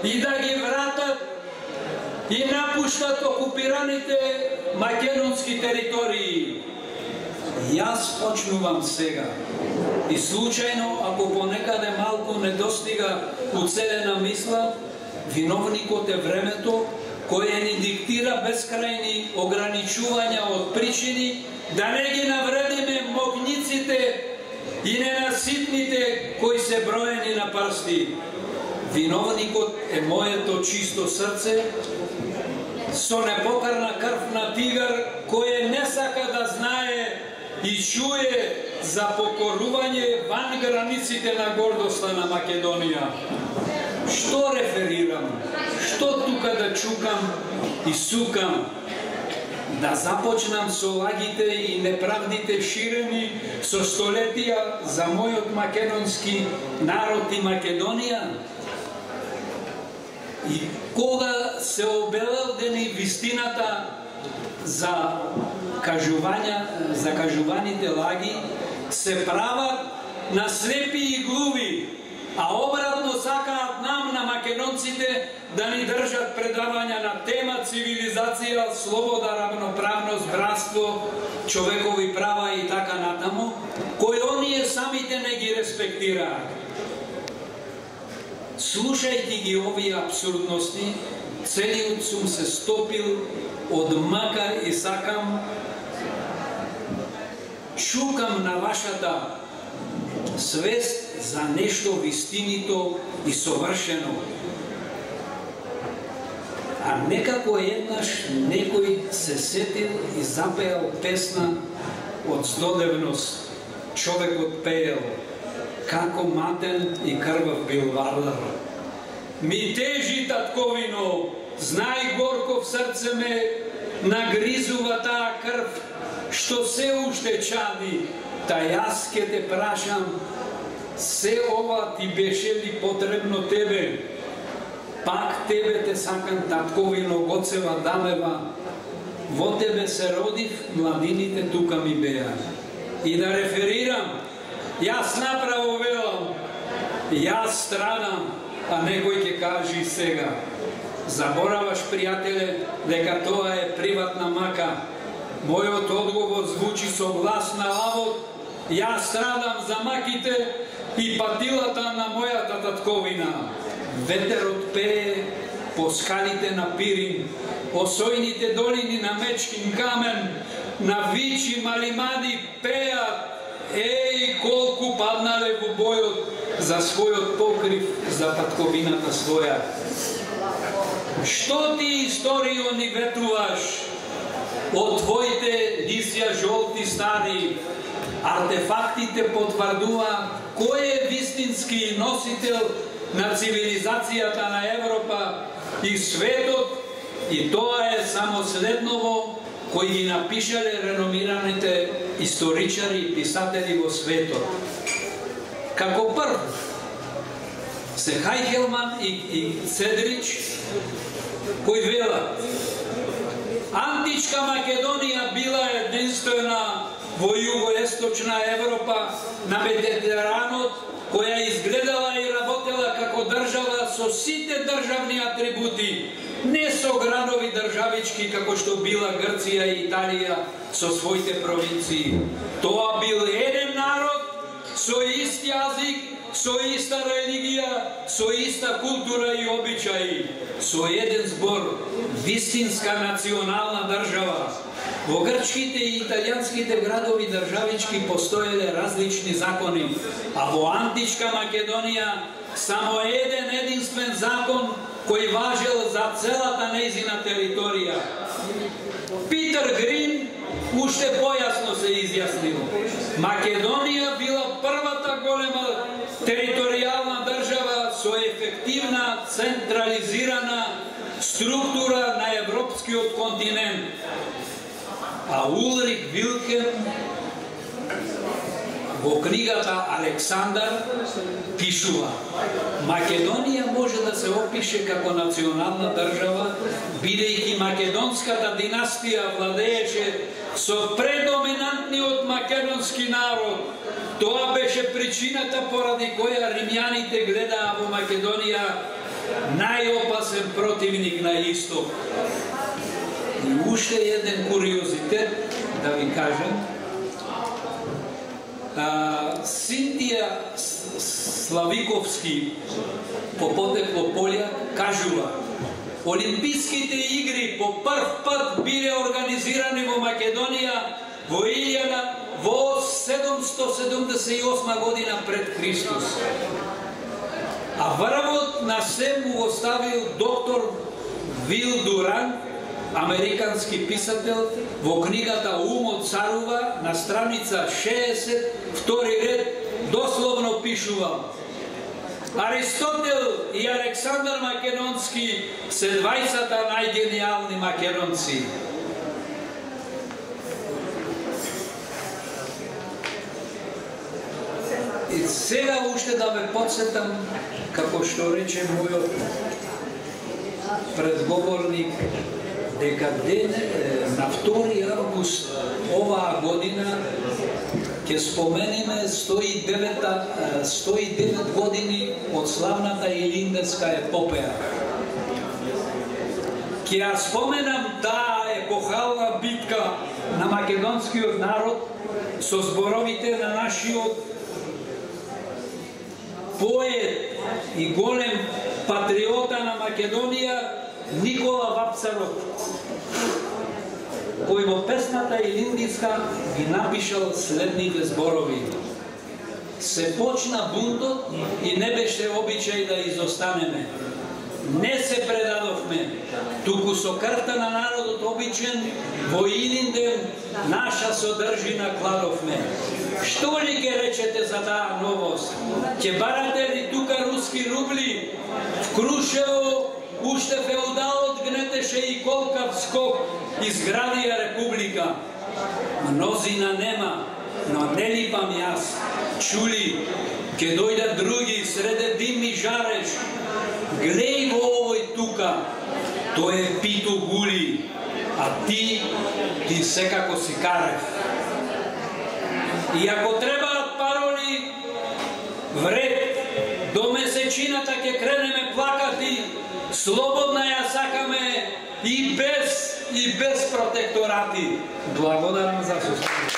и да ги вратат и напуштат окупираните македонски територии. Јас почнувам сега. И случајно, ако понекаде малку не достига уцелена мисла, виновникот е времето кое ни диктира бескрајни ограничувања од причини да не ги навредиме могниците и ненаситните кои се броени на прсти. Виновникот е моето чисто срце со непокарна крв на тигар кој не сака да знае и чуе за покорување ван границите на гордоста на Македонија. Што реферирам? Што тука да чукам и сукам? Да започнам со лагите и неправдите ширени со столетија за мојот македонски народ и Македонија? И кога се обелодени вистината за кажуваните лаги, се прават на слепи и глуви, а обратно сакаат нам на македонците да ни држат предавања на тема цивилизација, слобода, равноправност, братство, човекови права и така натаму, кои оние самите не ги респектираат. Слушајќи ги овие абсурдности, целиот сум се стопил од мака и сакам, чукам на вашата свест за нешто вистинито и совршено. А некако еднаш некој се сетил и запеал песна од здодевност. Човекот пеел: како матен и крвав бил Вардар. Ми тежи, татковино, знај горко в срце ме нагризува таа крв, што се уште чади, та јас ке те прашам, се ова ти беше ли потребно тебе? Пак тебе те сакам, татковино Гоцева Дамева, во тебе се родив, младините тука ми беа. И да реферирам, јас направо велам, јас страдам, а некој ќе кажи сега. Забораваш, пријателе, дека тоа е приватна мака. Мојот одговор звучи со глас на лавот: јас страдам за маките и патилата на мојата татковина. Ветерот пее по скалите на Пирин, осојните долини на Мечкин камен, на Вичи Малимади пеат: еј, колку паднале во бојот за својот покрив, за татковината своја. Што ти, историјо, ни ветуваш од твоите лисја жолти стари? Артефактите потврдува кој е вистински носител на цивилизацијата на Европа и светот, и тоа е само следново кои ги напишале реномираните историчари и писатели во светот. Како прв се Хајхелман и Седрич, кои велат: античка Македонија била единствена во југоесточна Европа на Медитеранот, која изгледала и работела како држава со сите државни атрибути, не со градови државички како што била Грција и Италија со своите провинции. Тоа бил еден народ со ист јазик, со иста религија, со иста култура и обичаи, со еден збор, вистинска национална држава. Во грчките и италијанските градови државички постоеле различни закони, а во античка Македонија само еден единствен закон кој важел за целата нејзина територија. Питер Грин уште појасно се изјаснил: Македонија била првата голема територијална држава со ефективна централизирана структура на европскиот континент. А Улрик Вилкен во книгата Александар пишува: Македонија може да се опише како национална држава, бидејќи македонската династија владееше со предоминантниот македонски народ. Тоа беше причината поради која римјаните гледаа во Македонија најопасен противник на исток. И уште еден куриозитет да ви кажем. Синтија Славиковски по потекло Полја кажува: Олимписките игри по прв пат биле организирани во Македонија во 778 година пред Христос. А врвот на се му го ставил доктор Вил Дуран, американски писател, во книгата Умот царува, на страница 60, втори ред, дословно пишува: Аристотел и Александар Македонски се двајцата најгениални македонци. И сега уште да ве подсетам, како што рече мојот предговорник, дека на 2 август оваа година ќе спомениме 109 години од славната Илинденска епопеја. Ќе ја споменам таа епохална битка на македонскиот народ со зборовите на нашиот поет и голем патриота на Македонија Никола Вапцаров, кој во песната Илинденска ги напишал следните зборови: се почна бунтот и не беше обичај да изостанеме. Не се предадовме, туку со крвта на народот обичен во Илинден наша содржина кладовме. Што ли ке речете за таа новост? Ќе барате ли тука руски рубли? В Крушево уште феудалот гнетеше и колкав скок, изградија република. Мнозина нема, но не липам јас. Чули, ке дојдат други среде дим и жареж. Глеј во овој тука, тој е Питу Гули, а ти секако си Карев. И ако требаат пароли, вред, до месечината ќе кренеме плакати, слободна ја сакаме и без протекторати. Благодарам за слушање.